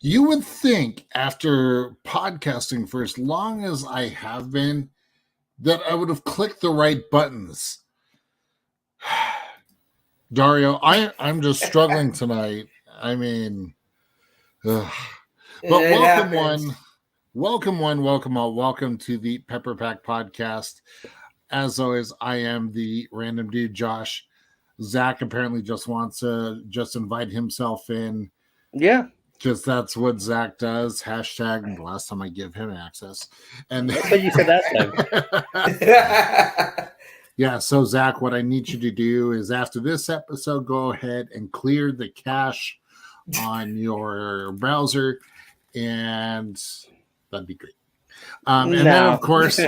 You would think after podcasting for as long as I have been that I would have clicked the right buttons. Dario, I'm just struggling tonight. I mean, ugh. But It happens. welcome all, welcome to the Pepper Pack Podcast. As always, I am the random dude, Josh. Zach apparently just wants to just invite himself in. Yeah. Because that's what Zach does. Hashtag the last time I give him access. And that's what you said that time. Yeah, so Zach, what I need you to do is after this episode, go ahead and clear the cache on your browser, and that'd be great. And then of course,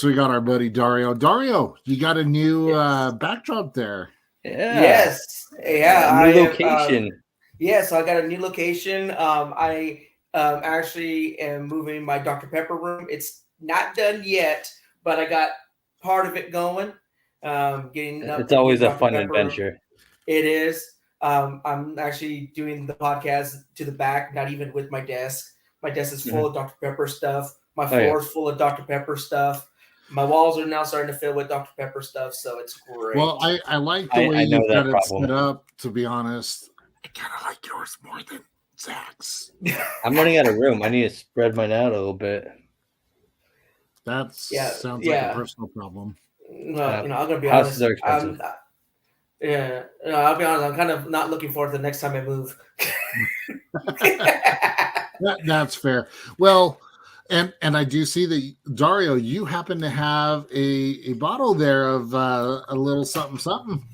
we got our buddy Dario. Dario, you got a new backdrop there. Yeah. Yes. Yeah. New location. So I got a new location. I actually am moving my Dr. Pepper room. It's not done yet, but I got part of it going. It's always a fun adventure. It is. I'm actually doing the podcast to the back, not even with my desk. My desk is full of Dr. Pepper stuff. My floor is full of Dr. Pepper stuff. My walls are now starting to fill with Dr. Pepper stuff, so it's great. Well, I like the way you got it set up, to be honest. I kind of like yours more than Zach's. I'm running out of room. I need to spread mine out a little bit. That sounds like a personal problem. No, I'm gonna be honest. Houses are expensive. I'll be honest. I'm kind of not looking forward to the next time I move. That's fair. Well, and I do see that Dario, you happen to have a bottle there of a little something.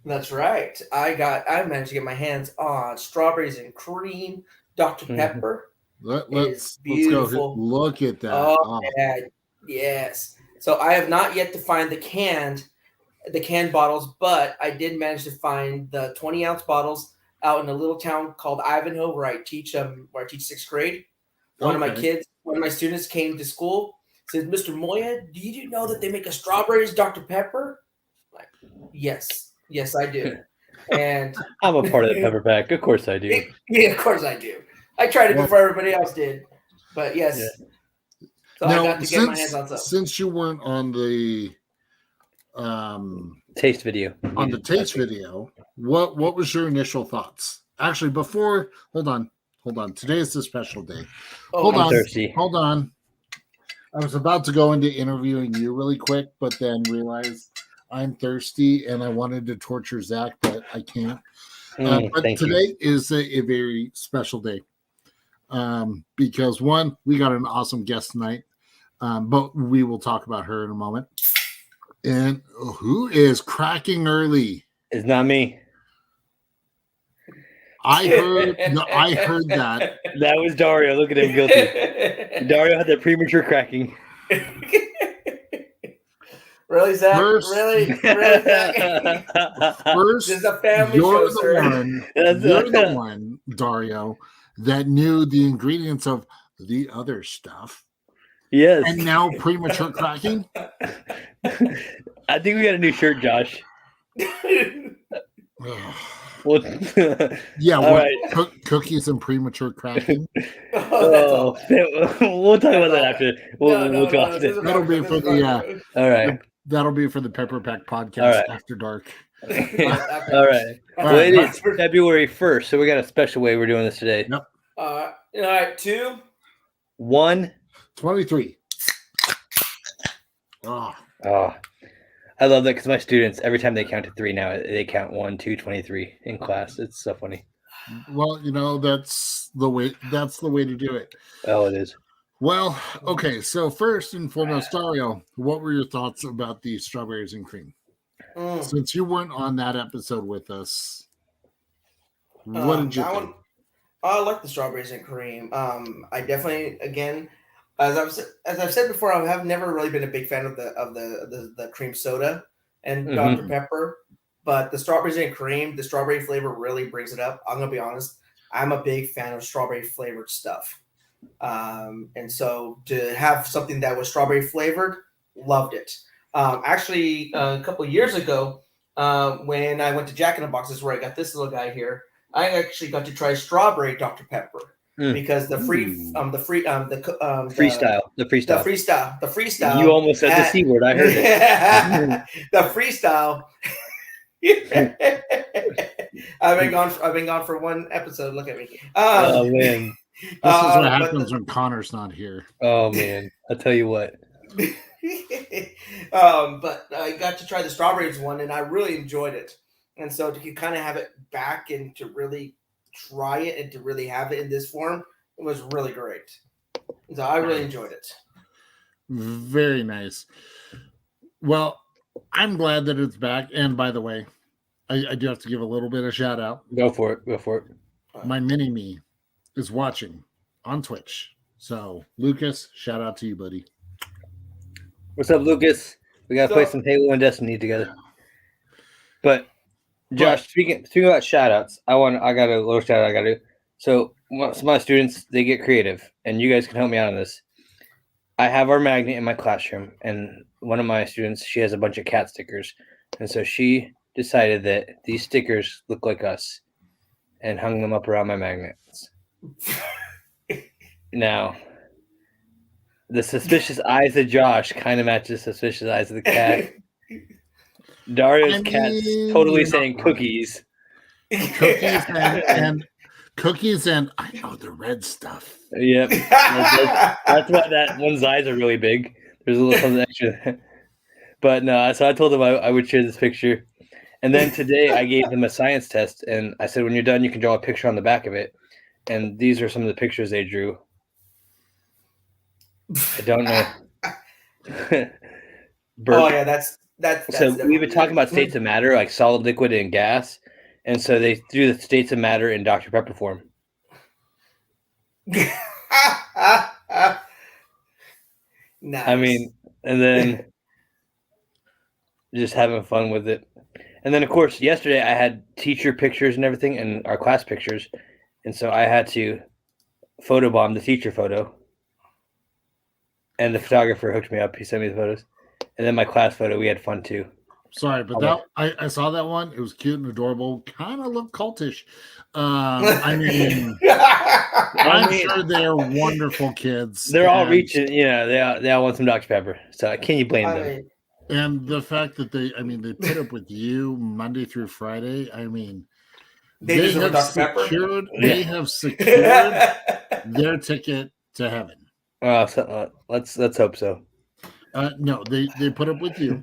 That's right. I managed to get my hands on strawberries and cream Dr. Pepper. Let's go. Look at that. Oh, yeah. Yes. So I have not yet to find the canned bottles, but I did manage to find the 20-ounce bottles out in a little town called Ivanhoe, where I teach sixth grade. One of my students came to school, said, "Mr. Moya, do you know that they make a strawberries Dr. Pepper?" I'm like, yes, I do. And I'm a part of the Pepper Pack. Of course I do. Yeah, of course I do. I tried it before everybody else did, but yes. Yeah. So now, I got to get my hands on some. Since you weren't on the taste video, what was your initial thoughts? Actually, hold on. Today is the special day. Thirsty. Hold on. I was about to go into interviewing you really quick, but then realized I'm thirsty and I wanted to torture Zach, but I can't. But today is a very special day. Because one, we got an awesome guest tonight, but we will talk about her in a moment. And who is cracking early? It's not me. I heard that. That was Dario. Look at him, guilty. Dario had that premature cracking. Really, Zach? Really, Zach? First, this is a family you're show, the one, Dario, that knew the ingredients of the other stuff. Yes. And now premature cracking? I think we got a new shirt, Josh. Well, cookies and premature cracking. We'll talk about that after. We'll talk. That'll be for the all right. That'll be for the Pepper Pack podcast after dark. All right. Well, it is February 1st, so we got a special way we're doing this today. Yep. All right. 2, 1, 23. Oh. I love that because my students, every time they count to 3 now, they count 1, 2, 23 in class. It's so funny. Well, that's the way to do it. Oh, it is. Well, okay. So first and foremost, Dario, what were your thoughts about the strawberries and cream? Since you weren't on that episode with us, what did you think? I like the strawberries and cream. I definitely, again, as I've said before, I have never really been a big fan of the cream soda and Dr. Pepper, but the strawberries and cream, the strawberry flavor really brings it up. I'm gonna be honest, I'm a big fan of strawberry flavored stuff, and so to have something that was strawberry flavored, loved it. Actually, a couple of years ago, when I went to Jack in the Box, is where I got this little guy here. I actually got to try strawberry Dr. Pepper because the freestyle. You almost said the C word. I heard it. The freestyle. I've been gone for one episode. Look at me. Oh man, this is what happens when Konnor's not here. Oh man, I'll tell you what. But I got to try the strawberries one, and I really enjoyed it. And so to kind of have it back and to really try it and to really have it in this form, it was really great. So I really enjoyed it. Very nice. Well, I'm glad that it's back. And by the way, I do have to give a little bit of shout out. Go for it. Go for it. My mini-me is watching on Twitch. So, Lucas, shout out to you, buddy. What's up, Lucas? We got to play some Halo and Destiny together. But, Josh, speaking about shout outs, I got a little shout out I got to do. So, some of my students, they get creative, and you guys can help me out on this. I have our magnet in my classroom, and one of my students, she has a bunch of cat stickers. And so she decided that these stickers look like us and hung them up around my magnets. Now, the suspicious eyes of Josh kind of matches the suspicious eyes of the cat. Dario's cat's totally saying cookies. Cookies and I know the red stuff. Yep. That's why that one's eyes are really big. There's a little something extra. But no, so I told them I would share this picture. And then today I gave them a science test, and I said, when you're done, you can draw a picture on the back of it. And these are some of the pictures they drew. I don't know. Oh yeah, that's so we've been talking about states of matter, like solid, liquid, and gas. And so they threw the states of matter in Dr. Pepper form. Nice. I mean, and then just having fun with it. And then, of course, yesterday I had teacher pictures and everything and our class pictures. And so I had to photobomb the teacher photo. And the photographer hooked me up. He sent me the photos. And then my class photo, we had fun too. Sorry, but I saw that one. It was cute and adorable. Kind of looked cultish. I mean, I'm sure they're wonderful kids. They're all reaching, they all want some Dr. Pepper. So can you blame them? And the fact that they put up with you Monday through Friday. I mean, they have secured their ticket to heaven. Let's hope so. No, they put up with you.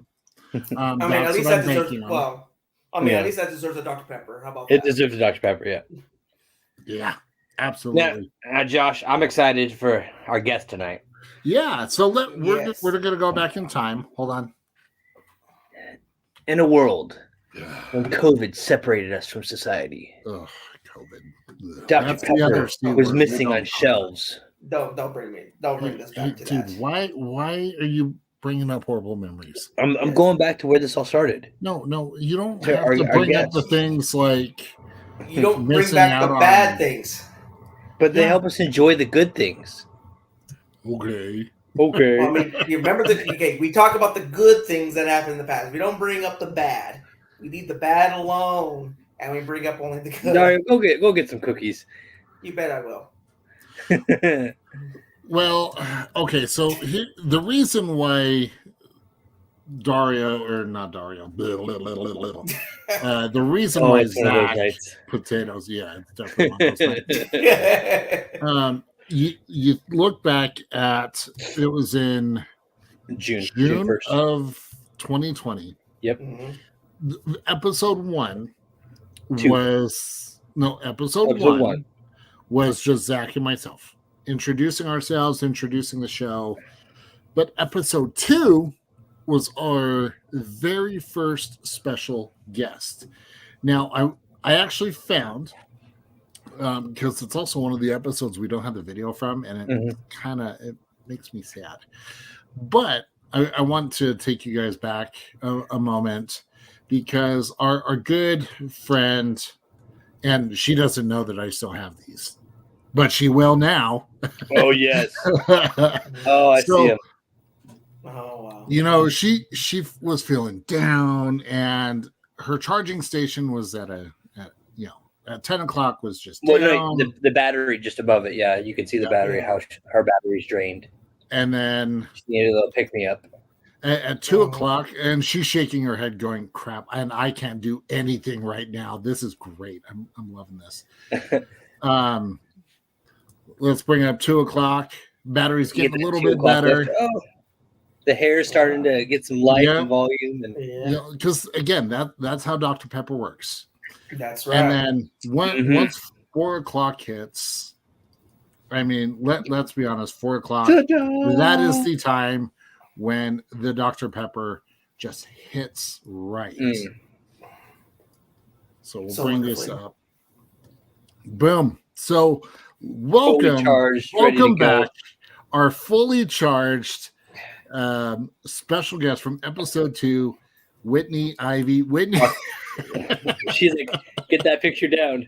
I mean, at least that deserves. Well, I mean, at least that deserves a Dr. Pepper. How about that? It deserves a Dr. Pepper, yeah. Yeah, absolutely. Now, Josh, I'm excited for our guest tonight. Yeah, so we're going to go back in time. Hold on. In a world when COVID separated us from society, COVID. Dr. Pepper was missing on shelves. Don't bring this back to that. Why are you bringing up horrible memories? I'm going back to where this all started. No, you don't have to bring up the things like you don't bring back the bad things. But they help us enjoy the good things. Okay. Well, I mean, you remember we talk about the good things that happened in the past. We don't bring up the bad. We leave the bad alone, and we bring up only the good. Dario, go get some cookies. You bet I will. Well, okay, so the reason why the reason why Zach potatoes, it's definitely one of those you look back at it was in June 1st. Of 2020. Yep. Mm-hmm. Episode one was just Zach and myself introducing ourselves, introducing the show. But episode 2 was our very first special guest. Now, I actually found, because it's also one of the episodes we don't have the video from, and it it makes me sad. But I want to take you guys back a moment, because our good friend, and she doesn't know that I still have these, but she will now. Oh, yes. I see him. Oh, wow. She was feeling down, and her charging station was at At 10 o'clock was just well, down. no, the battery just above it. Yeah, you can see the battery, how her battery's drained. And then she needed a little pick me up. At 2 o'clock, and she's shaking her head, going, "Crap! And I can't do anything right now. This is great. I'm loving this." Let's bring it up 2 o'clock. Battery's getting a little bit better. The hair's starting to get some life and volume, and because again, that's how Dr. Pepper works. That's right. And then once 4 o'clock hits, I mean, let's be honest, 4 o'clock. Ta-da! That is the time when the Dr. Pepper just hits right. So we'll bring this up. Boom. So welcome back. Our fully charged special guest from episode 2, Whitney Ivy. Whitney. She's like, get that picture down.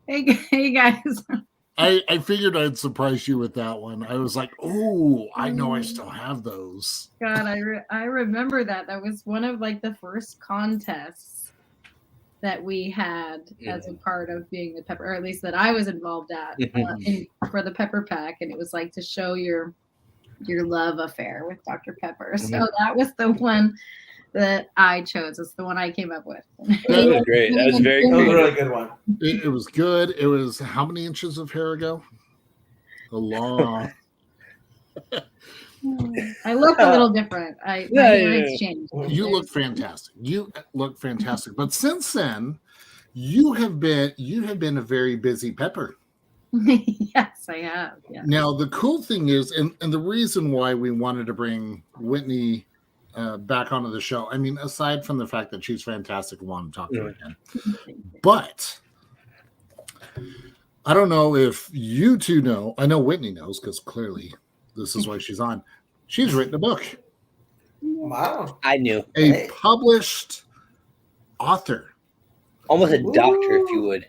Hey guys. I figured I'd surprise you with that one. I was like, oh, I know I still have those. God, I remember that. That was one of like the first contests that we had as a part of being the Pepper, or at least that I was involved at for the Pepper Pack. And it was like to show your love affair with Dr. Pepper. So that was the one that I chose. It's the one I came up with. That was great. That was very cool. That was a really good one. It was good. It was how many inches of hair ago? A long. I look a little different. My hair changed. You look fantastic. You look fantastic. But since then, you have been a very busy Pepper. Yes, I have. Yeah. Now the cool thing is, and the reason why we wanted to bring Whitney back onto the show, I mean, aside from the fact that she's fantastic, we want to talk to her again. But I don't know if you two know. I know Whitney knows because clearly this is why she's on. She's written a book. Wow. I knew. A published author. Almost a doctor, if you would.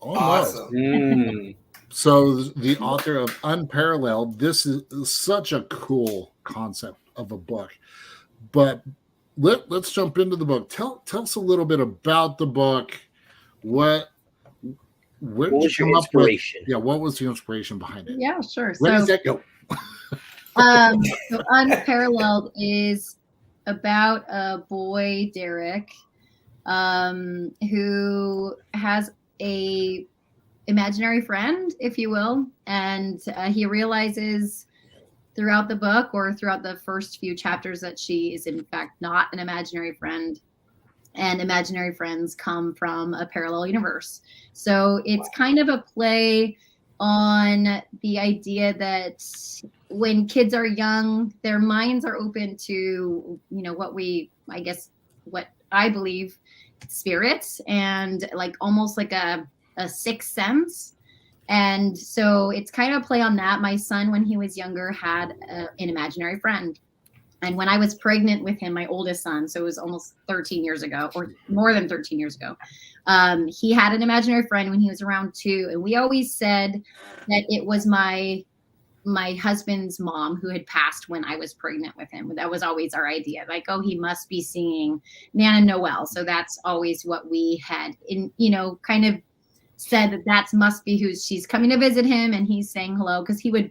Awesome. So the author of Unparalleled. This is such a cool concept of a book. But let's jump into the book. Tell us a little bit about the book. Where was your inspiration? What was the inspiration behind it? Yeah, sure. Where does that go? So Unparalleled is about a boy, Derek, who has a imaginary friend, if you will, and he realizes throughout the book or throughout the first few chapters that she is in fact not an imaginary friend, and imaginary friends come from a parallel universe. So it's kind of a play on the idea that when kids are young, their minds are open to, what I believe spirits, and like almost like a sixth sense. And so it's kind of a play on that. My son, when he was younger, had an imaginary friend. And when I was pregnant with him, my oldest son, so it was almost 13 years ago, or more than 13 years ago, he had an imaginary friend when he was around 2. And we always said that it was my husband's mom who had passed when I was pregnant with him. That was always our idea. Like, oh, he must be seeing Nana Noel. So that's always what we had kind of said that must be who she's coming to visit him. And he's saying hello, because he would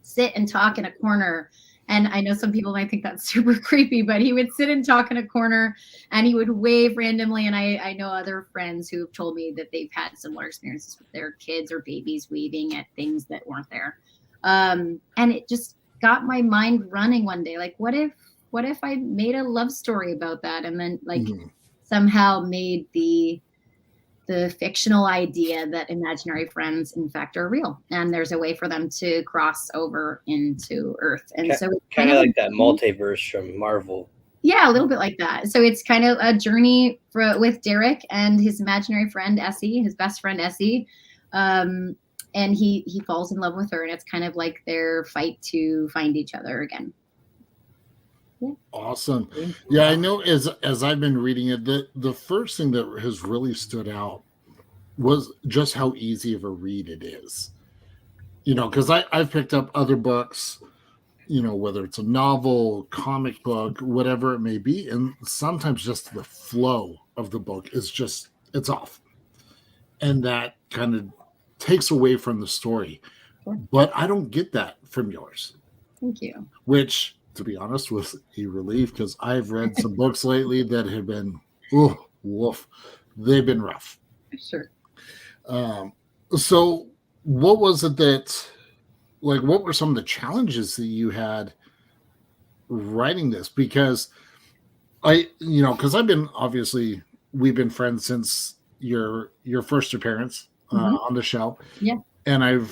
sit and talk in a corner. And I know some people might think that's super creepy, but he would sit and talk in a corner and he would wave randomly. And I know other friends who have told me that they've had similar experiences with their kids or babies waving at things that weren't there. And it just got my mind running one day. Like, what if I made a love story about that? And then somehow made the fictional idea that imaginary friends in fact are real, and there's a way for them to cross over into Earth. And so it's kind of like that multiverse from Marvel. Yeah, a little bit like that. So it's kind of a journey with Derek and his imaginary friend Essie, his best friend Essie. And he falls in love with her, and it's kind of like their fight to find each other again. Awesome. Yeah, I know as I've been reading it, the first thing that has really stood out was just how easy of a read it is. Because I've picked up other books whether it's a novel, comic book, whatever it may be, and sometimes just the flow of the book is just, it's off. And that kind of takes away from the story. Sure. But I don't get that from yours. Thank you. Which, to be honest, was a relief, because I've read some books lately that have been, woof. They've been rough. Sure. So what was it that, like, what were some of the challenges that you had writing this? Because because we've been friends since your first appearance on the show. Yeah. And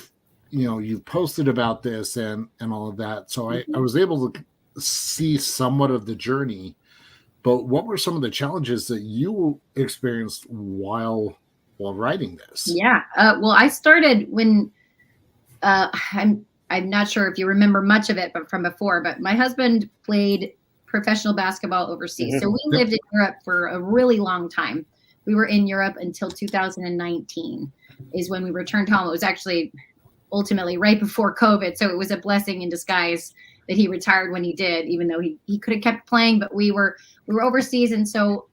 you've posted about this and all of that. So I was able to see somewhat of the journey, but what were some of the challenges that you experienced while writing this? Yeah. Well, I started when I'm not sure if you remember much of it, but from before, but my husband played professional basketball overseas. So we lived in Europe for a really long time. We were in Europe until 2019 is when we returned home. It was actually ultimately right before COVID. So it was a blessing in disguise that he retired when he did, even though he could have kept playing, but we were overseas. And so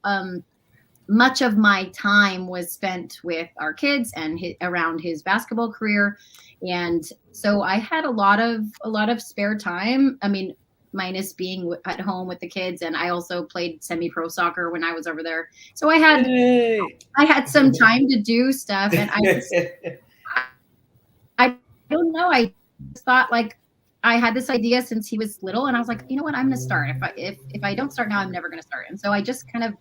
much of my time was spent with our kids and around his basketball career. And so I had a lot of spare time. I mean, minus being at home with the kids. And I also played semi-pro soccer when I was over there. So I had some time to do stuff. And I don't know. I thought, like, I had this idea since he was little, and I was like, you know what, I'm going to start. If I don't start now, I'm never going to start. And so I just kind of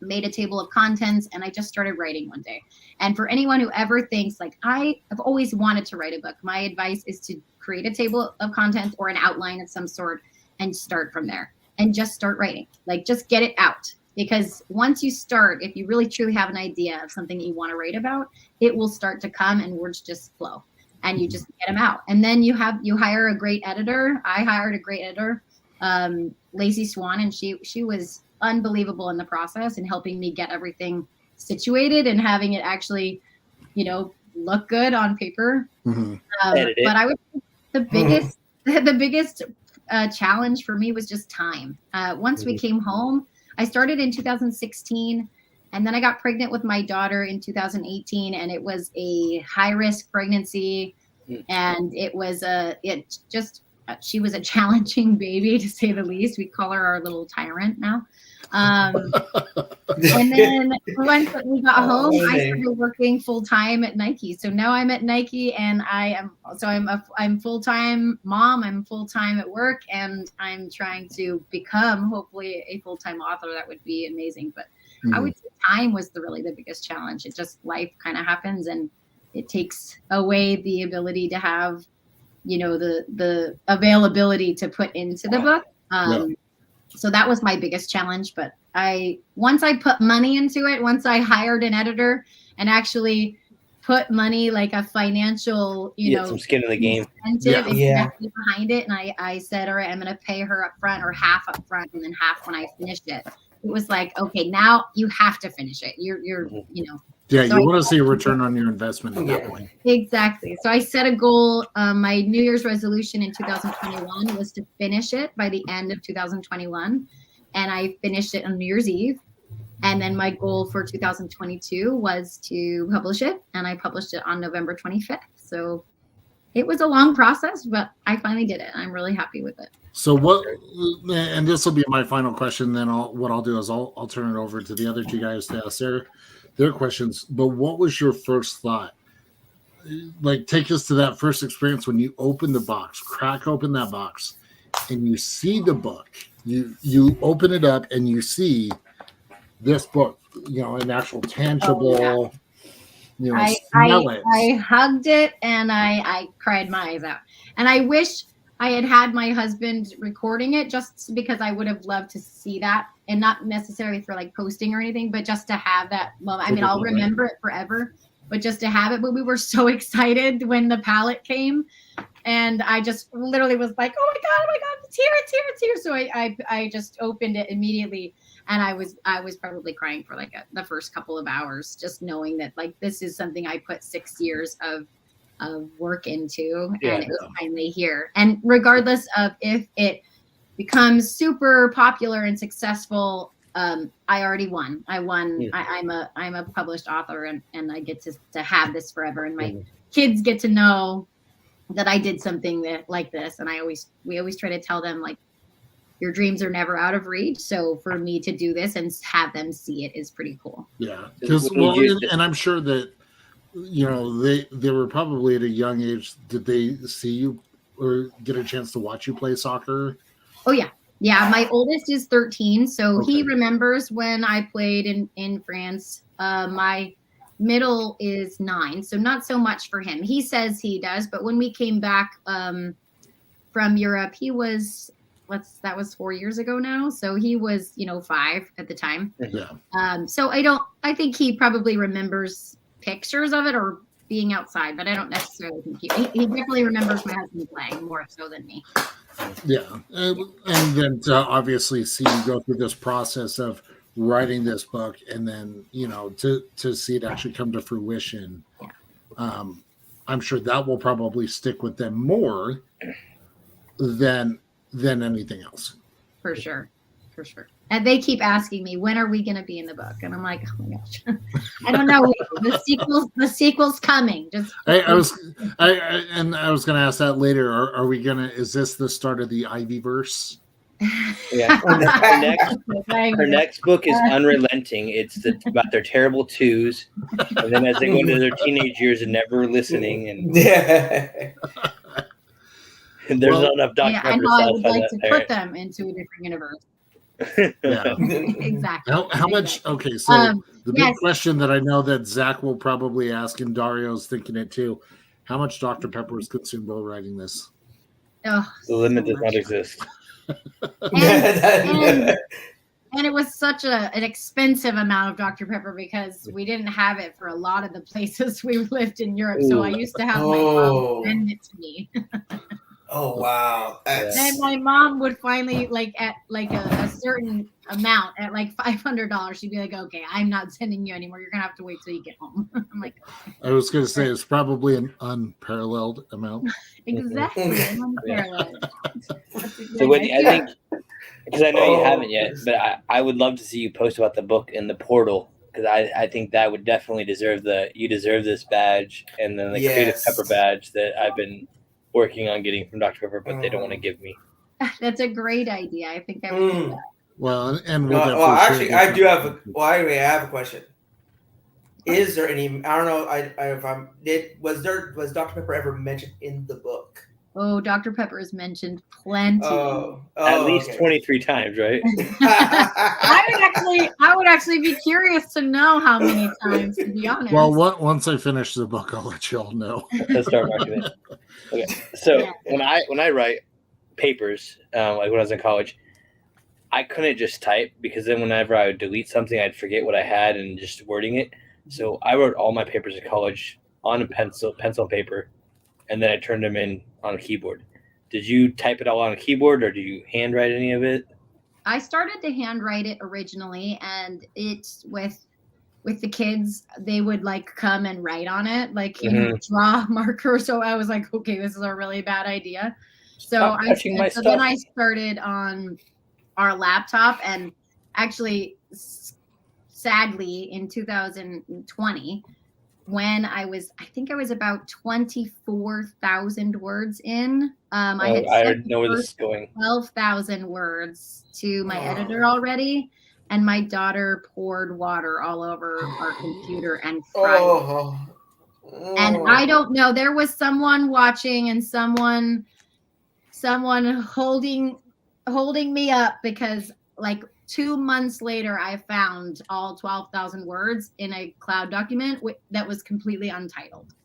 made a table of contents, and I just started writing one day. And for anyone who ever thinks, like, I have always wanted to write a book, my advice is to create a table of contents or an outline of some sort and start from there and just start writing. Like, just get it out. Because once you start, if you really truly have an idea of something that you want to write about, it will start to come and words just flow. And you just get them out. And then you hire a great editor. I hired a great editor, Lacey Swan, and she was unbelievable in the process and helping me get everything situated and having it actually, look good on paper. Mm-hmm. But I would say the biggest challenge for me was just time. Once we came home, I started in 2016. And then I got pregnant with my daughter in 2018, and it was a high-risk pregnancy, and she was a challenging baby, to say the least. We call her our little tyrant now. And then once we got home, I started working full-time at Nike. So now I'm at Nike, and I'm full-time mom. I'm full-time at work, and I'm trying to become, hopefully, a full-time author. That would be amazing, but I would say time was really the biggest challenge. It just, life kind of happens, and it takes away the ability to have, the availability to put into the book. So that was my biggest challenge. But once I put money into it, once I hired an editor and actually put money, like a financial, some skin in the game, exactly behind it. And I said, all right, I'm going to pay her up front, or half up front, and then half when I finish it. It was like, okay, now you have to finish it. You're Yeah, so you want to see a return on your investment at that point. Exactly. So I set a goal. My New Year's resolution in 2021 was to finish it by the end of 2021. And I finished it on New Year's Eve. And then my goal for 2022 was to publish it. And I published it on November 25th. So it was a long process, but I finally did it. I'm really happy with it. So and this will be my final question, then what I'll do is I'll turn it over to the other two guys to ask their questions. But what was your first thought? Like, take us to that first experience when you open the box, crack open that box, and you see the book. You open it up and you see this book, an actual tangible, smell it. I hugged it and I cried my eyes out. And I wish I had my husband recording it, just because I would have loved to see that, and not necessarily for like posting or anything, but just to have that moment. I mean, I'll remember it forever, but just to have it. But we were so excited when the palette came, and I just literally was like, oh my God, it's here. So I just opened it immediately, and I was probably crying for like the first couple of hours, just knowing that, like, this is something I put 6 years of work into, and it was finally here. And regardless of if it becomes super popular and successful, I already won. I won. Yeah. I'm a published author, and I get to have this forever. And my kids get to know that I did something like this. And we always try to tell them, like, your dreams are never out of reach. So for me to do this and have them see it is pretty cool. Yeah, because and I'm sure that they were probably at a young age. Did they see you or get a chance to watch you play soccer? Oh yeah. Yeah, my oldest is 13, so he remembers when I played in France. My middle is 9, so not so much for him. He says he does, but when we came back from Europe, he was that was 4 years ago now, so he was 5 at the time. Yeah. So I think he probably remembers pictures of it or being outside, but I don't necessarily think he definitely remembers my husband playing more so than me. Yeah, and then to obviously see you go through this process of writing this book, and then to see it actually come to fruition, I'm sure that will probably stick with them more than anything else. For sure. And they keep asking me, when are we going to be in the book? And I'm like, oh my gosh, I don't know. The sequel's coming. I was going to ask that later. Are we going to? Is this the start of the Ivyverse? Yeah. Her next book is Unrelenting. It's about their terrible twos, and then as they go into their teenage years and never listening, and and there's not enough Dr. Pepper. I would like to put them into a different universe. Yeah. Exactly. How much? Okay, so the big question that I know that Zach will probably ask, and Dario's thinking it too: how much Dr. Pepper was consumed while writing this? Oh, the limit does not exist. And it was such an expensive amount of Dr. Pepper because we didn't have it for a lot of the places we lived in Europe. So I used to have my mom send it to me. Oh wow! And my mom would finally, at a certain amount, at like $500, she'd be like, "Okay, I'm not sending you anymore. You're gonna have to wait till you get home." I'm like, I was gonna say it's probably an unparalleled amount. Exactly, unparalleled. So Wendy, I think, because I know you haven't yet, but I would love to see you post about the book in the portal, because I think that would definitely deserve you deserve this badge, and then the Creative Pepper badge that I've been working on getting from Dr. Pepper, but they don't want to give me. That's a great idea. I think I would do that. Well, and actually, I do have. Anyway, I have a question. Is there any? I don't know. Was Dr. Pepper ever mentioned in the book? Oh, Dr. Pepper is mentioned plenty. At least 23 times, right? I would actually be curious to know how many times, to be honest. Well, once I finish the book, I'll let you all know. Let's start marking it. Okay, so when I write papers, like when I was in college, I couldn't just type, because then whenever I would delete something, I'd forget what I had and just wording it. So I wrote all my papers in college on a pencil and paper, and then I turned them in on a keyboard. Did you type it all on a keyboard, or do you handwrite any of it? I started to handwrite it originally, and it's with the kids, they would come and write on it, draw marker. So I was like, okay, this is a really bad idea. So then I started on our laptop, and actually, sadly, in 2020, when I think I was about 24,000 words in. I had know where this is going. 12,000 words to my editor already, and my daughter poured water all over our computer and fried it. And I don't know. There was someone watching, and someone holding me up, because 2 months later, I found all 12,000 words in a cloud document that was completely untitled.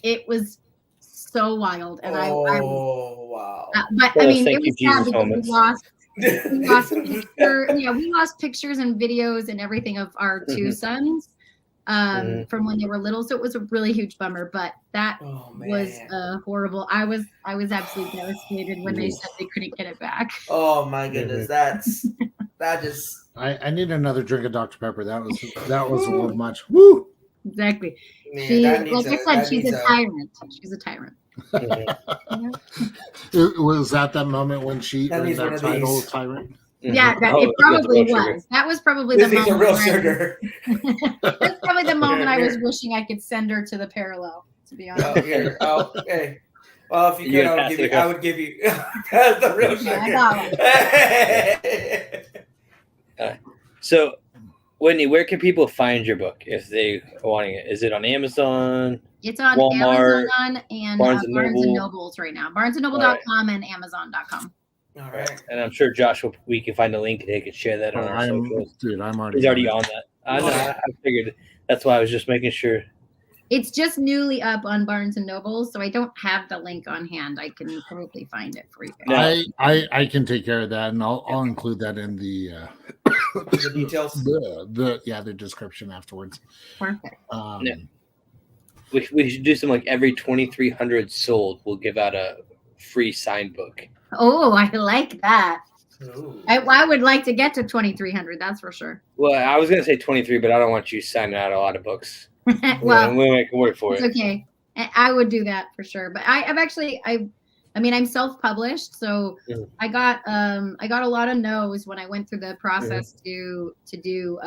It was so wild. And wow. But I mean, it was sad because we lost pictures and videos and everything of our two sons from when they were little. So it was a really huge bummer, but that was horrible. I was absolutely devastated when they said they couldn't get it back. Oh my goodness. That just. I need another drink of Dr. Pepper. That was a little much. Woo! Exactly. Man, She, that needs like I said, she's needs a tyrant. She's a tyrant. Was that moment when she That earned needs one that of title, these. tyrant? Yeah, that, Oh, it look at the probably real sugar. was. That was probably This the thing's a moment. real when I- sugar. That's probably the moment I was Here. wishing I could send her to the parallel. To be honest. Oh, here. Oh, hey. Well, if you You could, gonna I would give you. That's the real Okay, I sugar. got one. So, Whitney, where can people find your book if they are wanting it? Is it on Amazon? It's on Walmart, Amazon and Barnes and Barnes and Noble. Nobles right now. BarnesandNoble.com and Amazon.com. All right. And I'm sure Josh we can find a link and he can share that on our socials. Dude, I'm already. He's already on that. I know. I figured. That's why I was just making sure. It's just newly up on Barnes and Noble, so I don't have the link on hand. I can probably find it for you guys. I can take care of that, and I'll include that in the The details. the description afterwards. Perfect. We should do some like every 2,300 sold, we'll give out a free signed book. Oh, I like that. Ooh. I would like to get to 2,300. That's for sure. Well, I was gonna say 23, but I don't want you signing out a lot of books. Well, we'll make it work for it's it. okay. I would do that for sure. But I'm self-published, so I got a lot of no's when I went through the process to do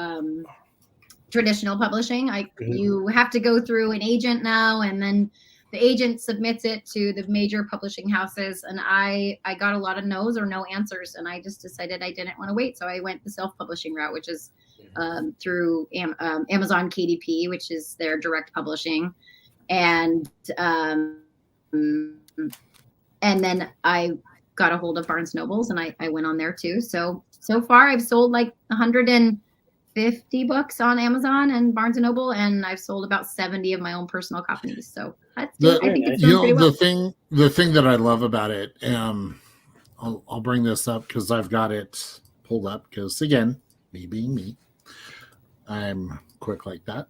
traditional publishing. You have to go through an agent now, and then the agent submits it to the major publishing houses, and I got a lot of no's or no answers, and I just decided I didn't want to wait, so I went the self-publishing route, which is through Amazon KDP, which is their direct publishing, and then I got a hold of Barnes Nobles, and I went on there too. So far I've sold like 150 books on Amazon and Barnes and Noble, and I've sold about 70 of my own personal copies. So I think it's doing pretty well. The thing that I love about it, I'll bring this up because I've got it pulled up because again, me being me, I'm quick like that.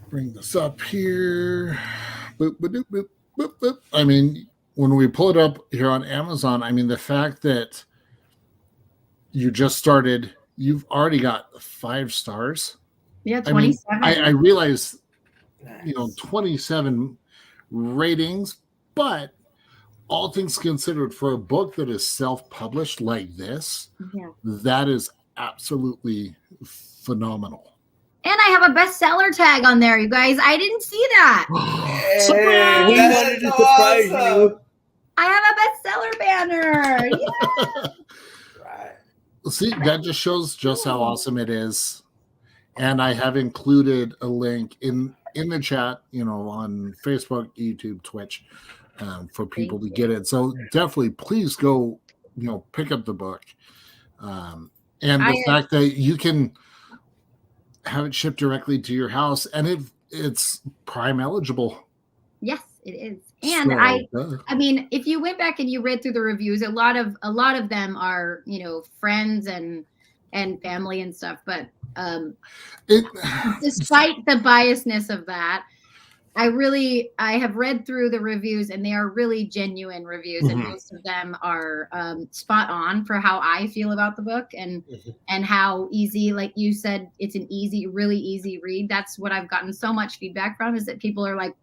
Bring this up here. Boop, boop, boop, boop, boop, boop. I mean, when we pull it up here on Amazon, I mean, the fact that you just started, you've already got 5 stars. Yeah, 27. I realize, Nice. 27 ratings, but all things considered, for a book that is self-published like this, that is absolutely phenomenal. And I have a bestseller tag on there, you guys. I didn't see that. Surprise! We wanted to surprise you. I have a bestseller banner. Yeah. Right. See, that just shows just how awesome it is. And I have included a link in the chat, on Facebook, YouTube, Twitch, for people to get it. So definitely, please go, pick up the book. And the fact that you can have it shipped directly to your house, and it's Prime eligible. Yes, it is. And I mean, if you went back and you read through the reviews, a lot of them are, friends and family and stuff. But despite the biasness of that, I have read through the reviews, and they are really genuine reviews, and most of them are spot on for how I feel about the book, and how easy, like you said, it's an really easy read. That's what I've gotten so much feedback from, is that people are like,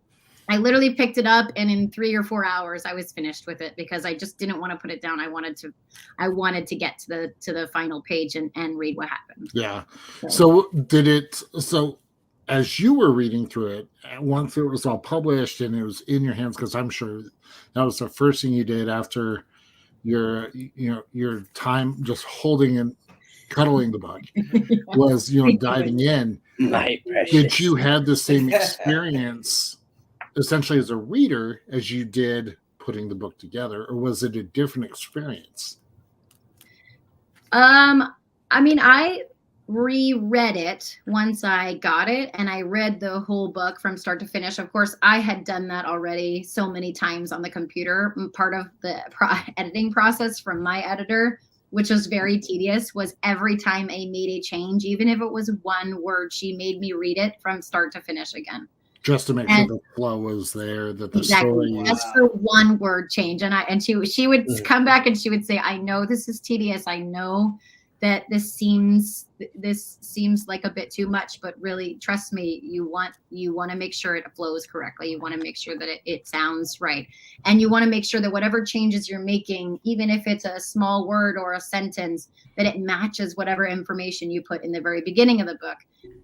I literally picked it up, and in 3 or 4 hours I was finished with it, because I just didn't want to put it down. I wanted to get to the final page and read what happened. Yeah. So as you were reading through it, once it was all published and it was in your hands, because I'm sure that was the first thing you did after your time just holding and cuddling the book was diving in. My precious. Did you have the same experience essentially as a reader as you did putting the book together, or was it a different experience? I mean, I reread it once I got it, and I read the whole book from start to finish. Of course, I had done that already so many times on the computer. Part of the editing process from my editor, which was very tedious, was every time I made a change, even if it was one word, she made me read it from start to finish again. Just to make sure the flow was there, that the story was... Just for one word change. And she would come back and she would say, I know this is tedious. I know that this seems like a bit too much, but really trust me, you want to make sure it flows correctly. You want to make sure that it sounds right. And you want to make sure that whatever changes you're making, even if it's a small word or a sentence, that it matches whatever information you put in the very beginning of the book.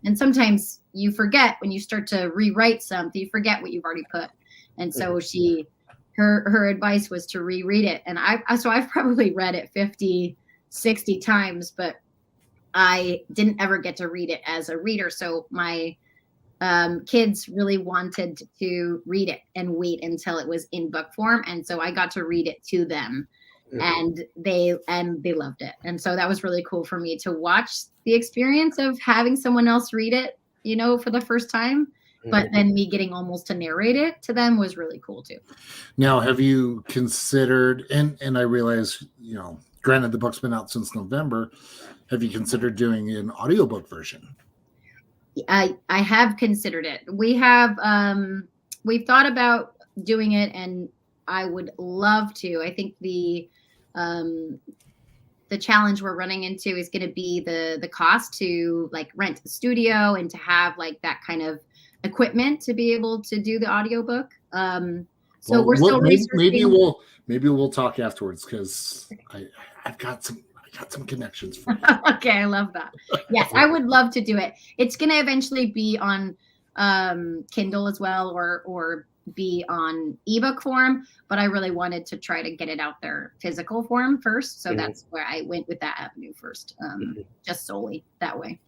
And sometimes you forget when you start to rewrite something, you forget what you've already put. And so her advice was to reread it. And I've probably read it 50, 60 times, but I didn't ever get to read it as a reader. So my kids really wanted to read it and wait until it was in book form. And so I got to read it to them. And they loved it. And so that was really cool for me to watch the experience of having someone else read it, for the first time. But then me getting almost to narrate it to them was really cool too. Now, have you considered, and I realize, granted the book's been out since November, have you considered doing an audiobook version? I have considered it. We've thought about doing it, and I would love to. I think the challenge we're running into is going to be the cost to like rent a studio and to have like that kind of equipment to be able to do the audiobook. So we're still researching. Maybe we'll talk afterwards, because I've got some connections for you. Okay, I love that. Yes, I would love to do it. It's going to eventually be on Kindle as well, or be on ebook form, but I really wanted to try to get it out there physical form first. So that's where I went with that avenue first, just solely that way.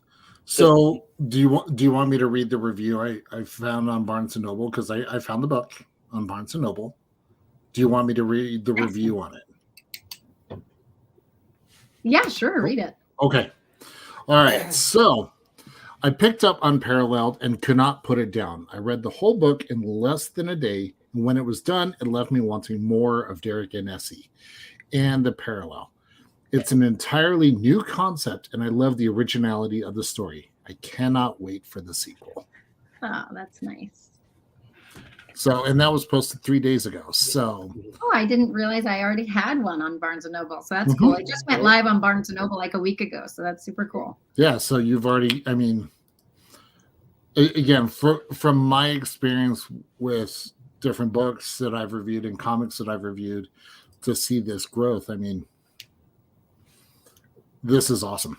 So do you want me to read the review I found on Barnes & Noble? Because I found the book on Barnes & Noble. Do you want me to read the review on it? Yeah, sure. Read it. Okay. All right. So I picked up Unparalleled and could not put it down. I read the whole book in less than a day, and when it was done, it left me wanting more of Derek and Essie and the parallel. It's an entirely new concept, and I love the originality of the story. I cannot wait for the sequel. Oh, that's nice. So, and that was posted 3 days ago. So, I didn't realize I already had one on Barnes & Noble. So that's cool. It just went live on Barnes & Noble like a week ago. So that's super cool. Yeah. So you've already, again, from my experience with different books that I've reviewed and comics that I've reviewed, to see this growth, this is awesome.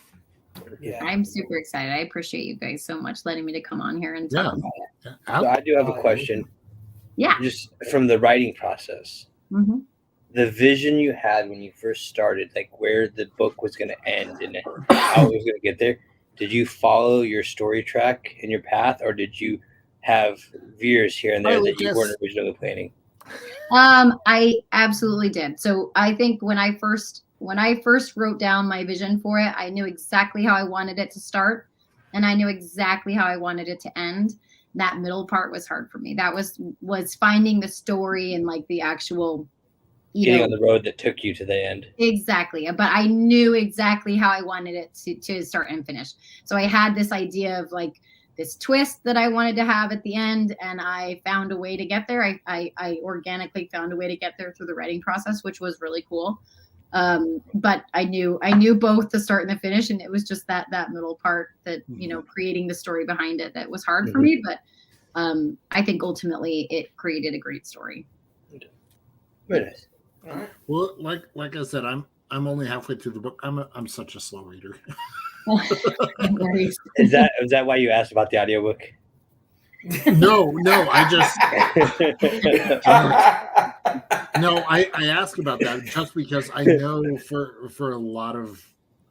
Yeah, I'm super excited. I appreciate you guys so much letting me to come on here and talk about it. So I do have a question. Yeah. Just from the writing process, Mm-hmm. the vision you had when you first started, like where the book was going to end and how it was going to get there, did you follow your story track and your path, or did you have veers here and there that you weren't originally planning? I absolutely did. So I think when I first wrote down my vision for it, I knew exactly how I wanted it to start, and I knew exactly how I wanted it to end. That middle part was hard for me. That was finding the story and like the actual, getting on the road that took you to the end. Exactly. But I knew exactly how I wanted it to start and finish. So I had this idea of like this twist that I wanted to have at the end, and I found a way to get there. I organically found a way to get there through the writing process, which was really cool. But I knew both the start and the finish, and it was just that middle part that, creating the story behind it, that was hard for me. But I think ultimately it created a great story. Very nice. All right. Well, like I said, I'm only halfway through the book. I'm such a slow reader. Is that why you asked about the audiobook? No, I ask about that just because I know for a lot of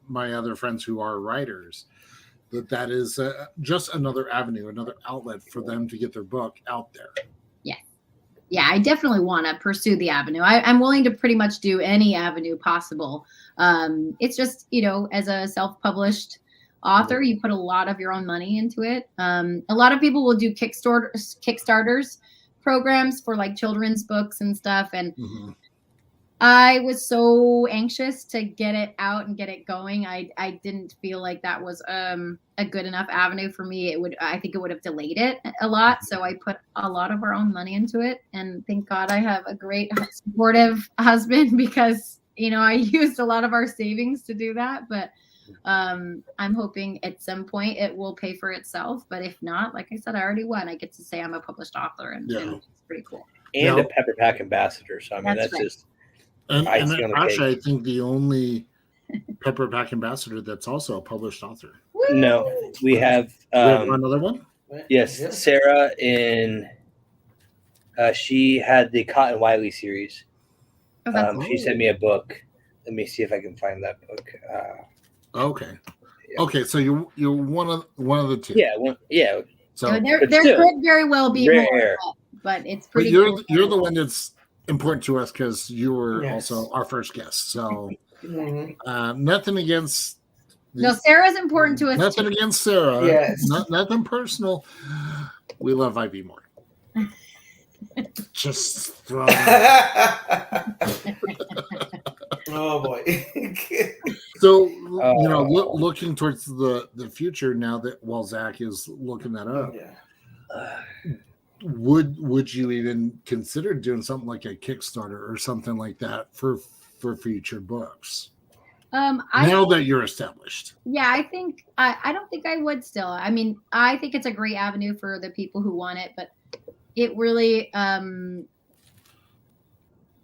my other friends who are writers that is just another avenue, another outlet for them to get their book out there. Yeah, I definitely want to pursue the avenue. I'm willing to pretty much do any avenue possible. It's just, as a self-published author, you put a lot of your own money into it. A lot of people will do Kickstarters programs for like children's books and stuff. And I was so anxious to get it out and get it going. I didn't feel like that was a good enough avenue for me. I think it would have delayed it a lot. So I put a lot of our own money into it. And thank God I have a great supportive husband, because I used a lot of our savings to do that, but I'm hoping at some point it will pay for itself. But if not, like I said, I already won. I get to say I'm a published author, and it's pretty cool. And a Pepper Pack ambassador. So I mean, that's right. Just and actually, I think the only Pepper Pack ambassador that's also a published author. Woo! No, we have another one. Yes, Sarah she had the Cotton Wiley series. She sent me a book. Let me see if I can find that book. Okay. Yeah. Okay, so you're one of the two. Yeah. So there could very well be more, but it's pretty. But you're the one that's important to us because you were also our first guest. So nothing against. No, Sarah's important to us. Nothing too. Against Sarah. Yes. Nothing personal. We love Ivy more. Just throw. Oh boy. So looking towards the future now that while Zach is looking that up, would you even consider doing something like a Kickstarter or something like that for future books? Now that you're established. Yeah, I think I don't think I would still. I mean, I think it's a great avenue for the people who want it, but it really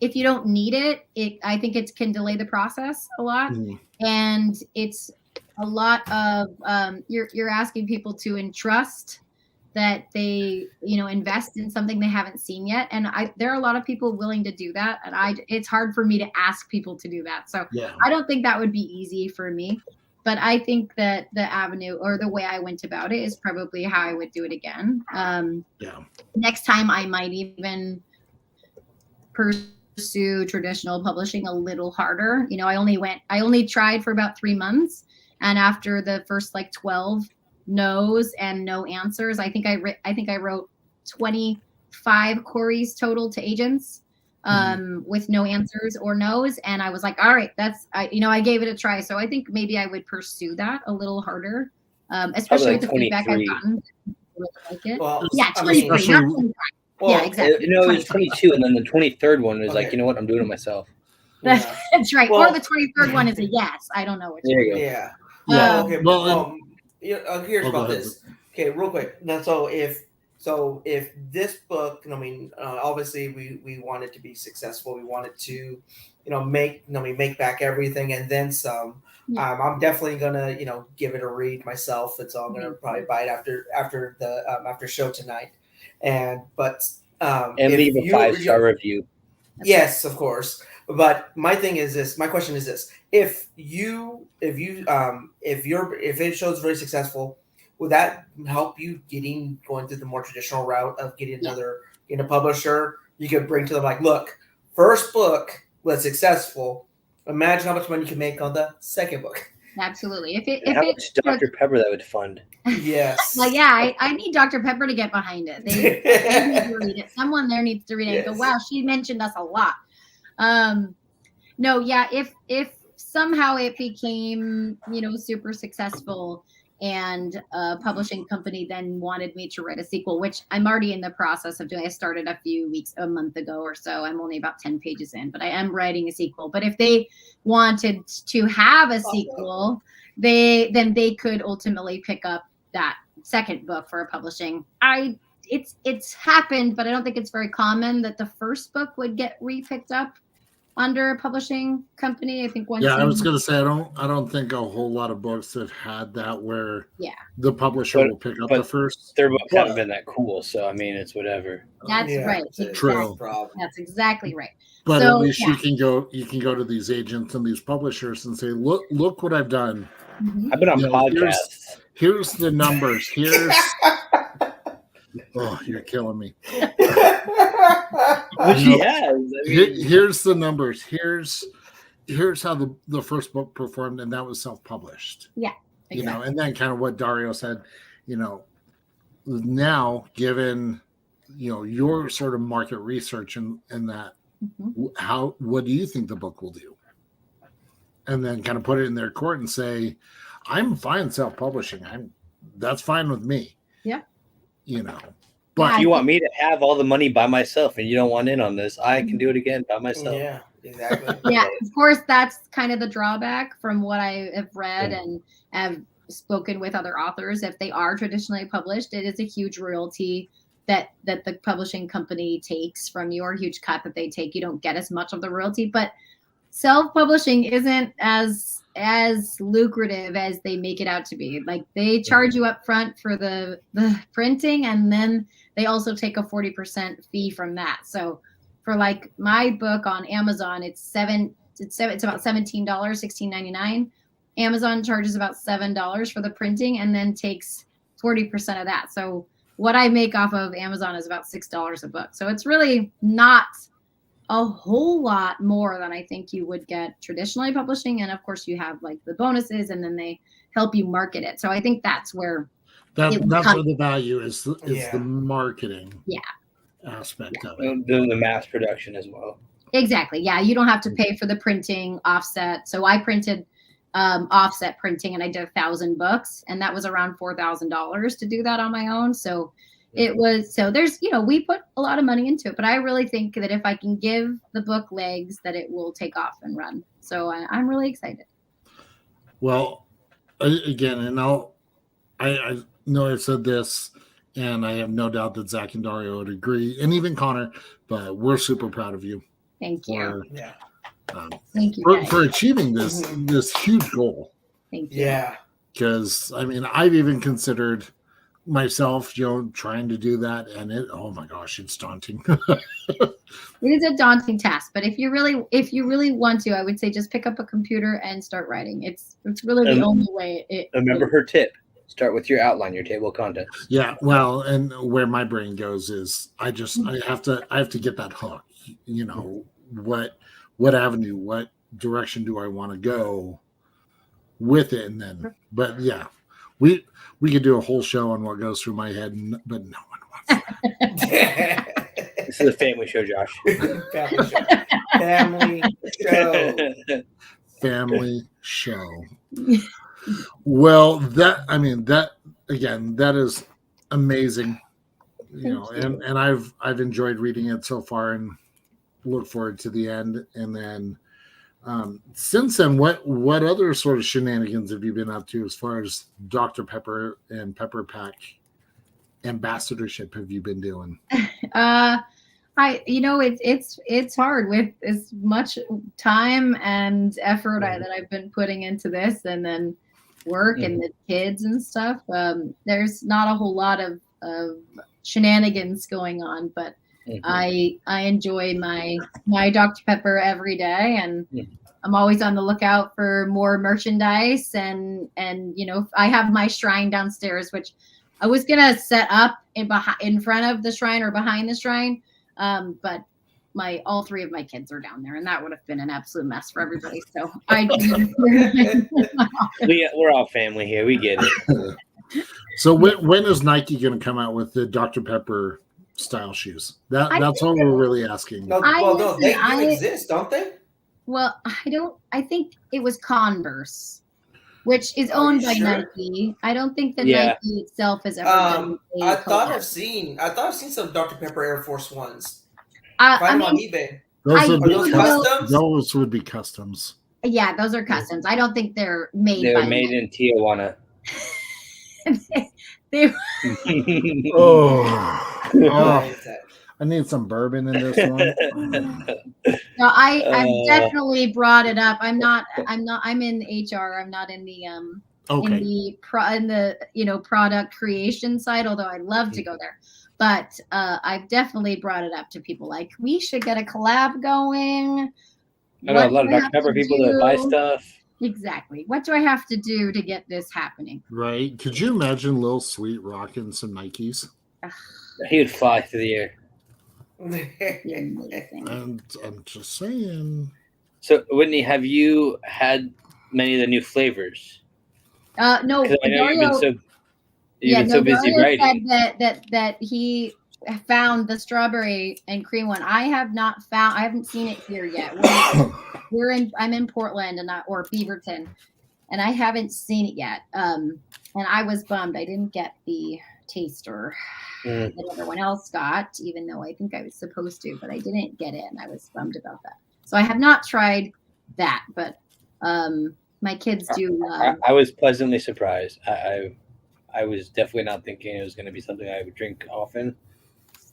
if you don't need it, I think it can delay the process a lot. And it's a lot of you're asking people to entrust that they invest in something they haven't seen yet, and there are a lot of people willing to do that, and it's hard for me to ask people to do that. So I don't think that would be easy for me, but I think that the avenue or the way I went about it is probably how I would do it again. Next time I might even pursue traditional publishing a little harder. I only tried for about 3 months, and after the first 12 no's and no answers, I think I wrote 25 queries total to agents with no answers or no's, and I was like, all right, I gave it a try. So I think maybe I would pursue that a little harder, especially with the feedback I've gotten. Really like it. Well, 23, not 25. Yeah, exactly. It was 22, and then the 23rd one was like, you know what, I'm doing it myself. That's right. Well, or the 23rd one is a yes. I don't know which. There you go. Yeah. Okay. Well, here's about this. Okay, real quick. Now, so if this book, obviously we want it to be successful. We want it to, make back everything and then some. I'm definitely gonna, give it a read myself. It's all gonna probably buy it after show tonight. And leave a 5-star review. Yes, of course. But my thing is this. My question is this: if it shows very successful, will that help you going through the more traditional route of getting a publisher? You could bring to them like, look, first book was successful. Imagine how much money you can make on the second book. Absolutely. How much Dr. Pepper that would fund? Yes. Well, yeah, I need Dr. Pepper to get behind it. They need to read it. Someone there needs to read it. Yes. Go, wow, she mentioned us a lot. If somehow it became, super successful and a publishing company then wanted me to write a sequel, which I'm already in the process of doing. I started a month ago or so. I'm only about 10 pages in, but I am writing a sequel. But if they wanted to have a sequel, they could ultimately pick up that second book for a publishing. It's happened, but I don't think it's very common that the first book would get re-picked up under a publishing company. I think once. Yeah, I was going to say I don't think a whole lot of books have had that where the publisher will pick up the first. Their books haven't been that cool, so I mean it's whatever. That's right. True. That's exactly right. But at least you can go to these agents and these publishers and say, look what I've done. Mm-hmm. I've been on podcasts. Here's the numbers. Oh, you're killing me. Which he has. Here's the numbers. Here's how the first book performed, and that was self-published. Yeah. Exactly. And then kind of what Dario said, now given your sort of market research and that, what do you think the book will do? And then kind of put it in their court and say, I'm fine self-publishing. That's fine with me. Yeah. But if you want me to have all the money by myself and you don't want in on this, I can do it again by myself. Yeah. Exactly. Yeah, of course, that's kind of the drawback from what I have read and have spoken with other authors. If they are traditionally published, it is a huge royalty that the publishing company takes from you, or a huge cut that they take. You don't get as much of the royalty, but self-publishing isn't as lucrative as they make it out to be. Like, they charge you up front for the printing, and then they also take a 40% fee from that. So for like my book on Amazon, it's about $17, $16.99. Amazon charges about $7 for the printing and then takes 40% of that. So what I make off of Amazon is about $6 a book. So it's really not a whole lot more than I think you would get traditionally publishing. And of course you have like the bonuses, and then they help you market it. So I think that's where that's where the value is the marketing Yeah. aspect of it. And the mass production as well. Exactly. Yeah. You don't have to pay for the printing offset. So I printed offset printing, and I did 1,000 books, and that was around $4,000 to do that on my own. So it was, so there's, we put a lot of money into it, but I really think that if I can give the book legs, that it will take off and run. So I'm really excited. Well, again, and I know I've said this, and I have no doubt that Zach and Dario would agree, and even Konnor, but we're super proud of you. Thank you. Thank you for achieving this huge goal. Thank you. Yeah. Because I mean, I've even considered myself, trying to do that, and oh my gosh, it's daunting. It is a daunting task, but if you really want to, I would say just pick up a computer and start writing. It's really the only way. Remember her tip: start with your outline, your table of contents. Yeah, well, and where my brain goes is I have to get that hook. What avenue, what direction do I want to go with it, and then, but yeah, we could do a whole show on what goes through my head, but no one wants that. This is a family show, Josh. Family show. Family show. Well, that is amazing. And I've enjoyed reading it so far, and look forward to the end. And then since then, what other sort of shenanigans have you been up to as far as Dr. Pepper and Pepper Pack ambassadorship have you been doing? It's hard with as much time and effort that I've been putting into this, and then work and the kids and stuff. There's not a whole lot of shenanigans going on, but I enjoy my Dr. Pepper every day, and I'm always on the lookout for more merchandise. And I have my shrine downstairs, which I was gonna set up in front of the shrine or behind the shrine, but all three of my kids are down there, and that would have been an absolute mess for everybody. So we're all family here. We get it. So when is Nike going to come out with the Dr. Pepper style shoes? That's what we're really asking. No, they do exist, don't they? Well, I think it was Converse, which is owned by Nike. I don't think that Nike itself has ever done I thought I've seen some Dr. Pepper Air Force Ones. Find them on eBay. Those would be customs. Yeah, those are customs. I don't think they're made. They're made in Tijuana. I need some bourbon in this one. No, I've definitely brought it up. I'm in HR. I'm not in the in the product creation side, although I'd love to go there. But I've definitely brought it up to people, like, we should get a collab going. I know a lot of Dr. Pepper people that buy stuff. Exactly. What do I have to do to get this happening? Right. Could you imagine Lil Sweet rocking some Nikes? He would fly through the air. And I'm just saying. So, Whitney, have you had many of the new flavors? No. I know you've been so busy writing. Said that he found the strawberry and cream one. I haven't seen it here yet. I'm in Portland or Beaverton, and I haven't seen it yet. And I was bummed I didn't get the taster that everyone else got, even though I think I was supposed to, but I didn't get it, and I was bummed about that. So I have not tried that, but my kids do. I was pleasantly surprised. I was definitely not thinking it was going to be something I would drink often.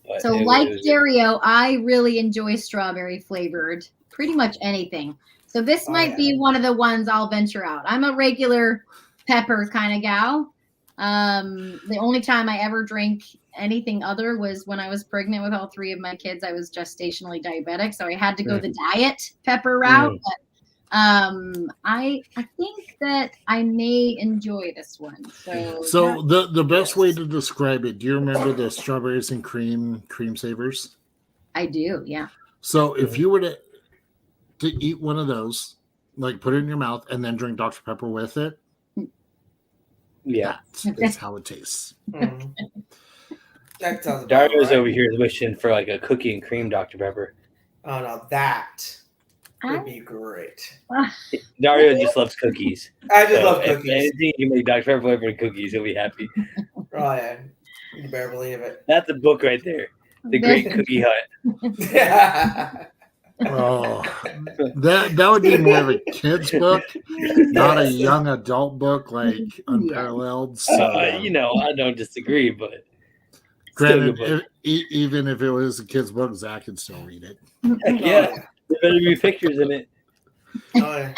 But so like Dario, I really enjoy strawberry flavored pretty much anything. So this might be one of the ones I'll venture out. I'm a regular pepper kind of gal. The only time I ever drank anything other was when I was pregnant with all three of my kids. I was gestationally diabetic, so I had to go the diet pepper route. But I think that I may enjoy this one. So the best way to describe it, do you remember the strawberries and cream savers? I do, yeah. So if you were to eat one of those, like put it in your mouth and then drink Dr. Pepper with it, that's how it tastes. That sounds Dario's over here wishing for like a cookie and cream Dr. Pepper. Oh no, that would be great. Dario just loves cookies. I just love cookies. If anything you make Dr. Pepper flavored cookies, he'll be happy. Oh yeah, you better believe it. That's a book right there. The Great Cookie Hut. Oh, that would be more of a kid's book, not a young adult book like Unparalleled. So, I don't disagree, but granted, even if it was a kid's book, Zach could still read it. Yeah, there better be pictures in it. Oh, yeah.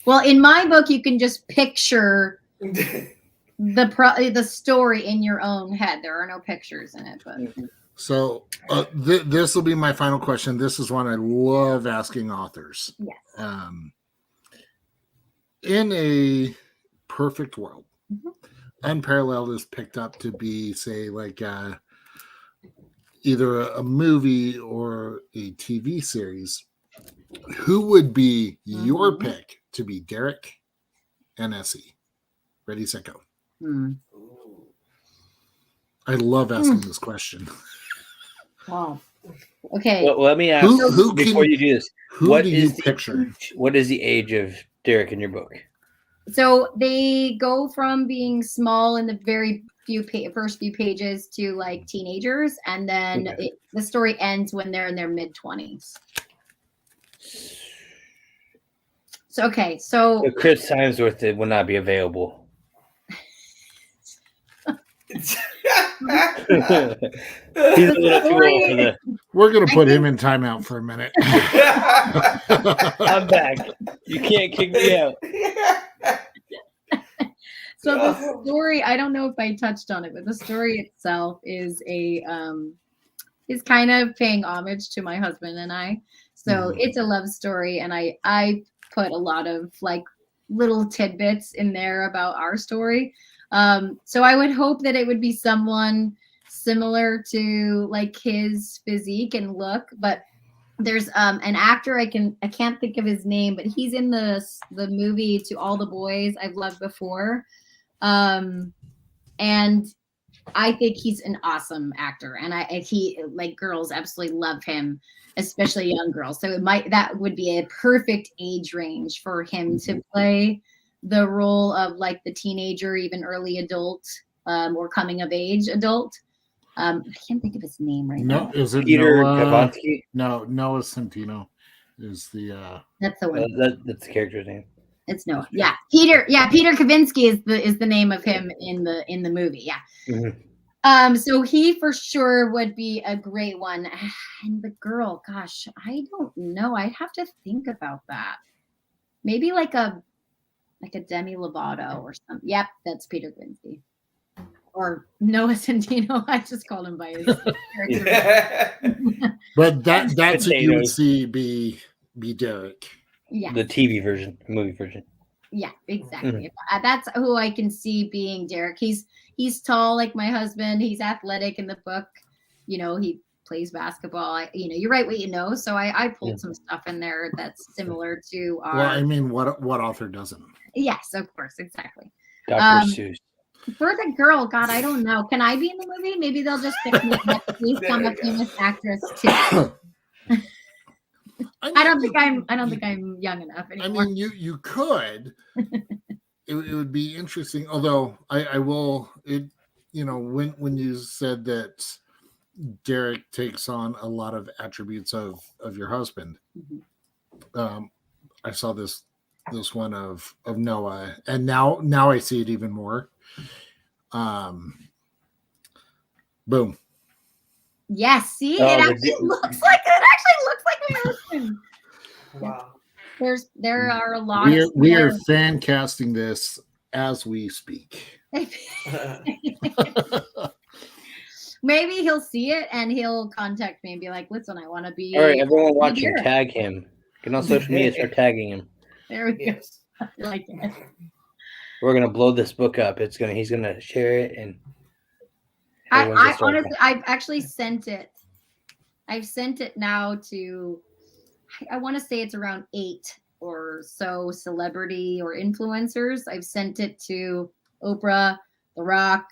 Well, in my book, you can just picture the story in your own head. There are no pictures in it, but. So this will be my final question. This is one I love asking authors. Yes. In a perfect world, Unparalleled is picked up to be, say, like either a movie or a TV series. Who would be your pick to be Derek and Essie? Ready, set, go. I love asking this question. Wow. Okay. Well, let me ask before you do this. What is the age of Derek in your book? So they go from being small in the very first few pages to like teenagers, and then the story ends when they're in their mid-20s. So Chris Hemsworth will not be available. He's a little too old for that. We're going to put him in timeout for a minute. I'm back. You can't kick me out. So the story, I don't know if I touched on it, but the story itself is is kind of paying homage to my husband and I. So it's a love story, and I put a lot of like little tidbits in there about our story. So I would hope that it would be someone similar to like his physique and look, but there's an actor I can't think of his name, but he's in the movie To All the Boys I've Loved Before. And I think he's an awesome actor, and he like girls absolutely love him, especially young girls. So that would be a perfect age range for him to play the role of like the teenager, even early adult, or coming of age adult. I can't think of his name right now. Is it Peter Noah? Kavinsky? No, Noah Centino is the. That's the one. That's the character's name. It's Noah. Yeah, Peter. Yeah, Peter Kavinsky is the name of him in the movie. Yeah. Mm-hmm. So he for sure would be a great one. And the girl, gosh, I don't know. I'd have to think about that. Maybe like a Demi Lovato or something. Yep, that's Peter Kavinsky. Or Noah Centino. I just called him by his character. But that's what you would see be Derek. Yeah. The TV version, movie version. Yeah, exactly. That's who I can see being Derek. He's tall like my husband. He's athletic in the book. He plays basketball. You write what you know. So I pulled some stuff in there that's similar to our. Well, I mean, what author doesn't? Yes, of course, exactly. Dr. Seuss. For the girl, God, I don't know. Can I be in the movie? Maybe they'll just pick me up. Please come a famous actress too. I don't think I'm young enough anymore. I mean, you could. It would be interesting. Although I will. When you said that Derek takes on a lot of attributes of your husband, I saw this one of Noah, and now I see it even more. Boom. Yes, see, it actually looks like my husband. Wow. There are a lot. We are fan casting this as we speak. Maybe he'll see it and he'll contact me and be like, "Listen, I want to be." All right, everyone watching, tag him. Get on social media, start tagging him. There we go. I like it. We're gonna blow this book up. He's gonna share it, and I honestly, I've actually sent it. I've sent it now to. I want to say it's around 8 or so celebrity or influencers. I've sent it to Oprah, The Rock,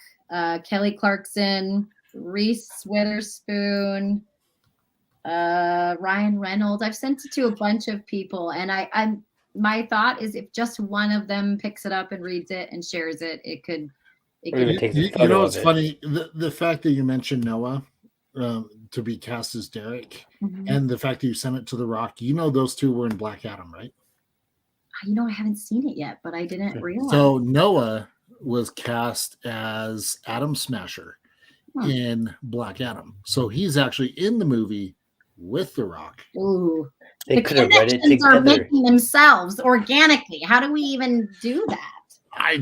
Kelly Clarkson, Reese Witherspoon, Ryan Reynolds. I've sent it to a bunch of people, and I'm my thought is if just one of them picks it up and reads it and shares it, it could. You know, it's funny the fact that you mentioned Noah to be cast as Derek, and the fact that you sent it to The Rock. You know, those two were in Black Adam, right? You know, I haven't seen it yet, but I didn't realize. So Noah was cast as Adam Smasher in Black Adam. So he's actually in the movie with The Rock. Ooh. They the could have read it together. Are making themselves organically. How do we even do that? I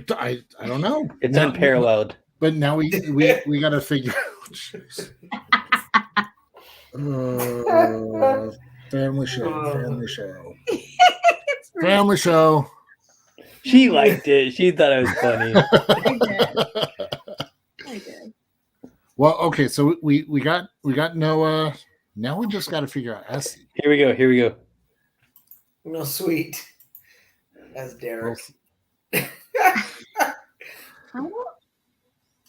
don't know. It's unparalleled. But now we got to figure out. Family show. Family show. She liked it. She thought it was funny. I did. Well, okay, so we got Noah. Now we just got to figure out Essie. Here we go. No, sweet. That's Derek.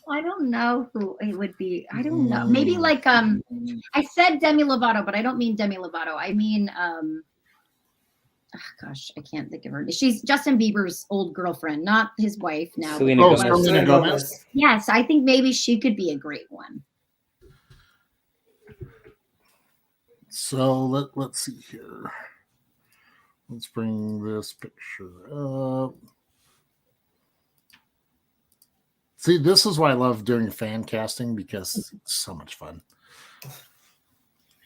I don't know who it would be. I don't know. Maybe like I said Demi Lovato, but I don't mean Demi Lovato. I mean gosh, I can't think of her. She's Justin Bieber's old girlfriend, not his wife now. Selena Gomez. Yes, I think maybe she could be a great one. So let's see here. Let's bring this picture up. See, this is why I love doing fan casting because it's so much fun.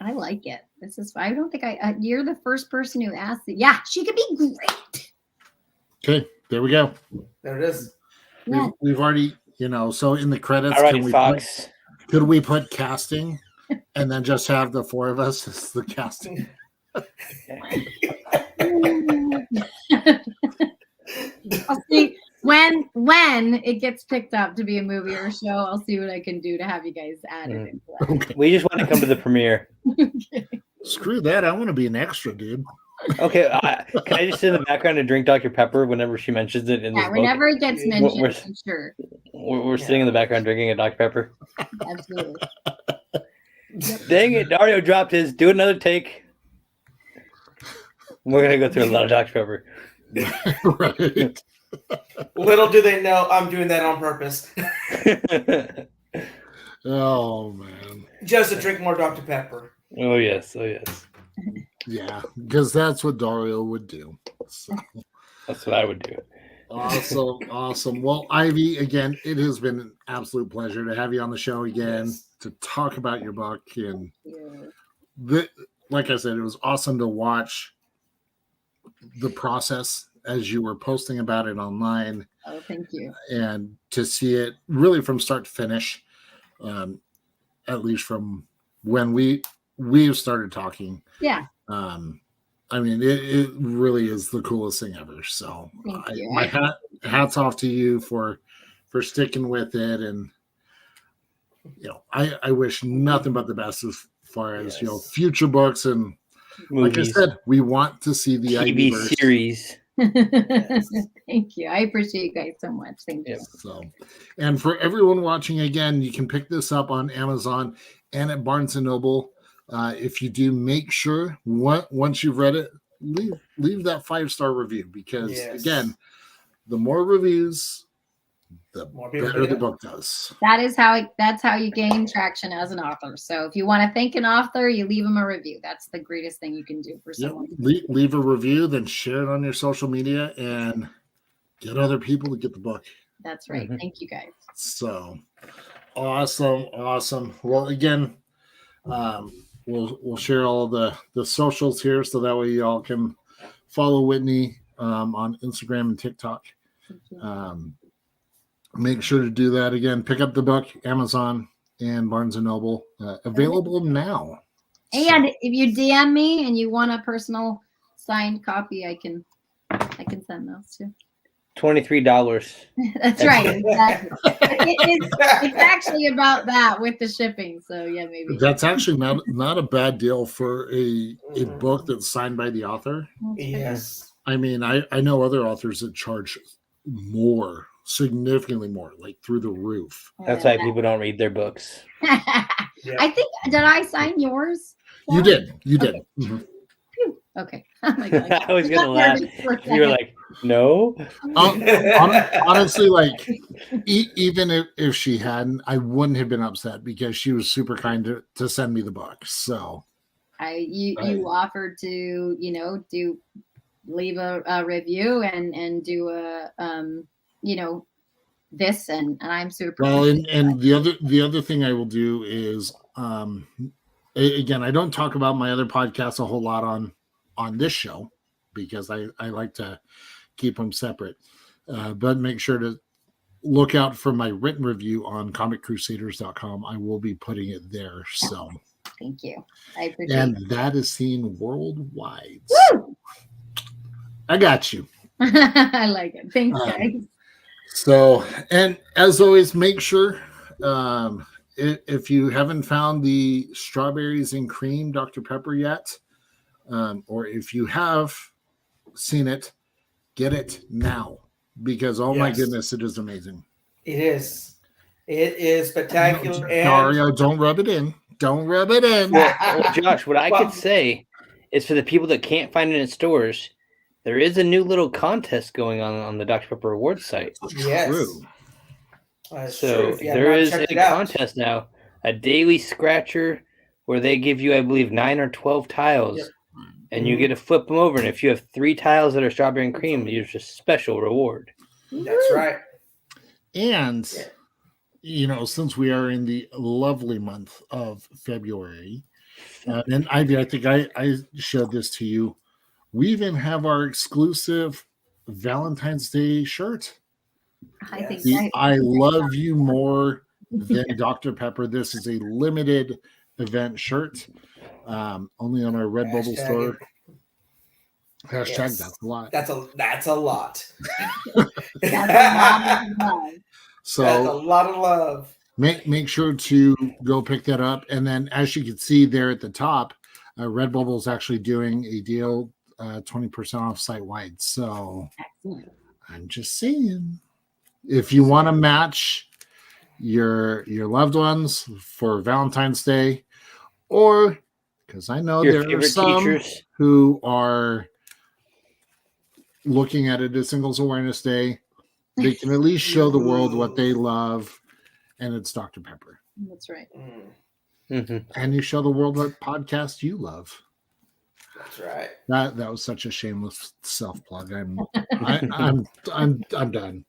I like it. This is. I don't think you're the first person who asked it. Yeah, she could be great. Okay, there we go. There it is. Yeah. We've already, so in the credits, could we put casting and then just have the four of us as the casting? I'll see when it gets picked up to be a movie or a show. I'll see what I can do to have you guys added into that. Okay. We just want to come to the premiere. Okay. Screw that! I want to be an extra, dude. Okay, can I just sit in the background and drink Dr. Pepper whenever she mentions it in this book? Whenever it gets mentioned, I'm sure. We're sitting in the background drinking a Dr. Pepper. Absolutely. Dang it, Dario dropped his. Do another take. We're gonna go through a lot of Dr. Pepper. Right. Little do they know I'm doing that on purpose. Oh man. Just to drink more Dr. Pepper. Oh yes. Yeah, because that's what Dario would do. So. That's what I would do. Awesome. Well, Ivy, again, it has been an absolute pleasure to have you on the show again to talk about your book. And like I said, it was awesome to watch the process as you were posting about it online. Oh, thank you. And to see it really from start to finish, at least from when we started talking. Yeah. I mean, it really is the coolest thing ever. So my hats off to you for sticking with it. And, I wish nothing but the best as far as, future books. And movies. Like I said, we want to see the TV series. Thank you. I appreciate you guys so much. Thank you. So, and for everyone watching, again, you can pick this up on Amazon and at Barnes & Noble. If you do, make sure once you've read it, leave that 5-star review because again, the more reviews, the More people better get the it. book does. That's how you gain traction as an author. So if you want to thank an author, you leave them a review. That's the greatest thing you can do for Yep. someone. Leave a review, then share it on your social media and get other people to get the book. That's right. Thank you guys. So awesome. Well, again, we'll share all of the socials here so that way y'all can follow Whitney on Instagram and TikTok. Make sure to do that. Again, pick up the book, Amazon and Barnes and Noble, available now. And if you DM me and you want a personal signed copy, I can send those too. $23. That's right. Exactly. It's actually about that with the shipping. So yeah, maybe. That's actually not a bad deal for a book that's signed by the author. Yes. I mean, I know other authors that charge more, significantly more, like through the roof. That's why people don't read their books. I think, did I sign yours? You did. Okay. Mhm. Okay. Oh my God. I was gonna laugh. You were like, no. Honestly, like even if she hadn't, I wouldn't have been upset because she was super kind to send me the book. So you offered to do leave a review and do a this and I'm super well. And the other thing I will do is again, I don't talk about my other podcasts a whole lot on this show because I like to keep them separate. But make sure to look out for my written review on comiccrusaders.com. I will be putting it there. So thank you. I appreciate and it. that is seen worldwide. Woo! I got you. I like it. Thanks, guys. So, and as always, make sure if you haven't found the strawberries and cream Dr. Pepper yet, or if you have seen it, get it now because my goodness, it is amazing. It is. It is spectacular. No, Dario, don't rub it in. Don't rub it in. Well, Josh, what I could say is for the people that can't find it in stores, there is a new little contest going on the Dr. Pepper Awards site. Yes. True. So there is a contest now, a daily scratcher where they give you, I believe, 9 or 12 tiles, and you get to flip them over. And if you have 3 tiles that are strawberry and cream, there's a special reward. That's right. And since we are in the lovely month of February, and Ivy, I think I showed this to you. We even have our exclusive Valentine's Day shirt. I think I love you more than Dr. Pepper. This is a limited event shirt, only on our Redbubble store. Hashtag that's a lot. That's a lot. That's a lot of love. So that's a lot of love. Make sure to go pick that up. And then as you can see there at the top, Redbubble is actually doing a deal 20% off site wide. So excellent. I'm just saying, if you want to match your loved ones for Valentine's Day, or because I know Your there are some teachers who are looking at it as Singles Awareness Day, they can at least show the world what they love, and it's Dr. Pepper. That's right. Mm-hmm. And you show the world what podcast you love. That's right. That was such a shameless self plug. I'm done.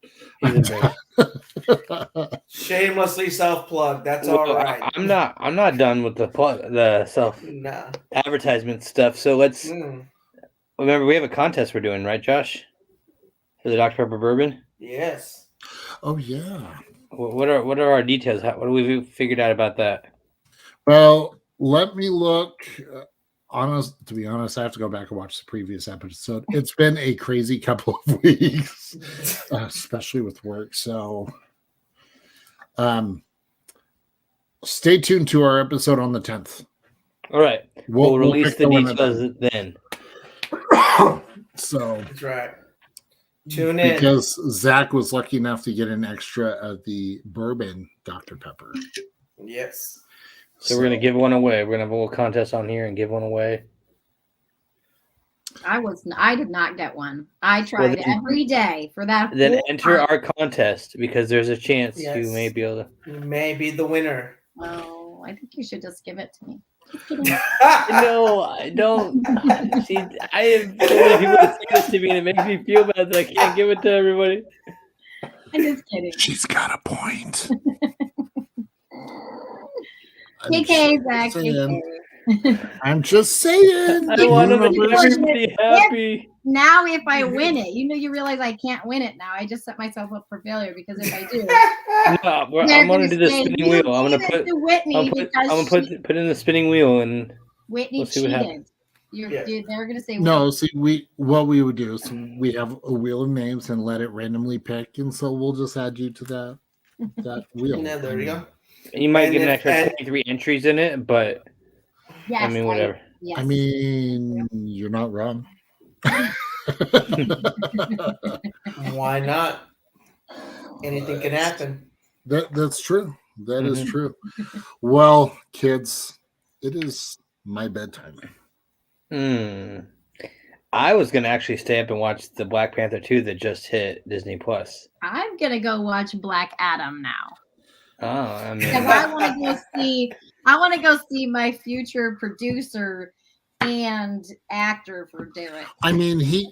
Shamelessly self plug. That's all right. I'm not done with the self advertisement stuff. So let's remember we have a contest we're doing, right, Josh? For the Dr. Pepper bourbon. Yes. Oh yeah. What are our details? What have we figured out about that? Well, let me look. To be honest, I have to go back and watch the previous episode. It's been a crazy couple of weeks, especially with work. So, stay tuned to our episode on the 10th. All right, we'll release the details then. So that's right. Tune in because Zach was lucky enough to get an extra of the bourbon Dr. Pepper. Yes. So we're going to give one away. We're going to have a little contest on here and give one away. I did not get one. I tried every day for that. Then enter our contest because there's a chance you may be able to. You may be the winner. Oh, I think you should just give it to me. No, I don't. See, I have so many people that say this to me, and it makes me feel bad that I can't give it to everybody. I'm just kidding. She's got a point. KK, Zach. KK. I'm just saying. I want to make everybody happy. Now, if I win it, you realize I can't win it now. I just set myself up for failure because if I do, I'm going to do the spinning wheel. I'm going to put put in the spinning wheel and Whitney we'll see what happens. They're going to say no. See, what we would do is we have a wheel of names and let it randomly pick, and so we'll just add you to that wheel. Yeah, there you go. You might get an extra 23 entries in it, but yes, I mean, whatever. Yes. I mean, you're not wrong. Why not? Anything can happen. That's true. That is true. Well, kids, it is my bedtime. I was gonna actually stay up and watch the Black Panther 2 that just hit Disney Plus. I'm gonna go watch Black Adam now. Oh, I mean, because I want to go see my future producer and actor for do it. I mean, he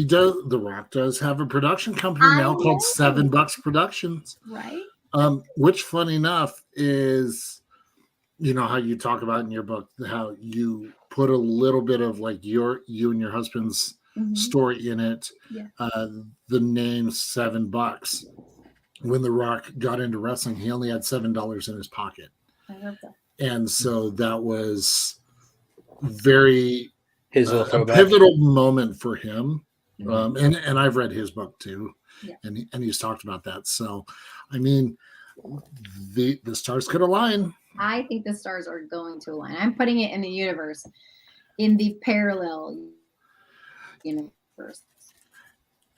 does. The Rock does have a production company now called $7 Productions, right? Which, funny enough, is how you talk about in your book how you put a little bit of like you and your husband's story in it. Yeah. The name $7. When The Rock got into wrestling, he only had $7 in his pocket. I love that. And so that was very a pivotal moment for him. And I've read his book too. Yeah. And he's talked about that. So, I mean, the stars could align. I think the stars are going to align. I'm putting it in the universe, in the parallel universe.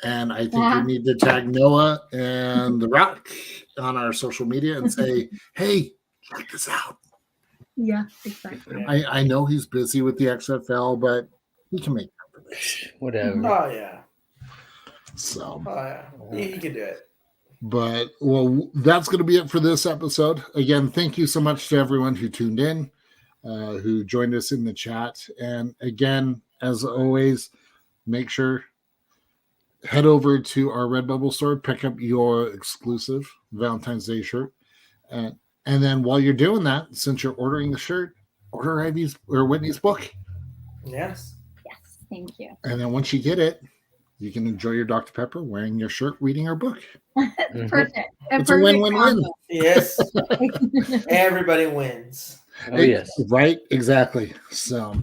And I think we need to tag Noah and The Rock on our social media and say, hey, check this out. Yeah, exactly. I know he's busy with the XFL, but he can make time for this. Whatever. Oh, yeah. So. Oh, yeah. He can do it. But, well, that's going to be it for this episode. Again, thank you so much to everyone who tuned in, who joined us in the chat. And again, as always, make sure head over to our Redbubble store, pick up your exclusive Valentine's Day shirt. And then while you're doing that, since you're ordering the shirt, order Ivy's or Whitney's book. Yes. Yes, thank you. And then once you get it, you can enjoy your Dr. Pepper wearing your shirt, reading her book. Perfect. It's a win-win-win. Yes. Everybody wins. Oh, yes. Right? Exactly. So,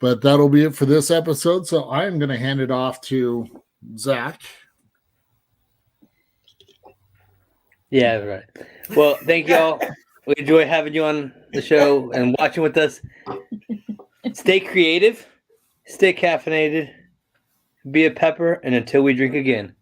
but that'll be it for this episode. So I'm going to hand it off to Zach. Yeah, right. Well, thank you all. We enjoy having you on the show and watching with us. Stay creative, stay caffeinated, be a pepper, and until we drink again,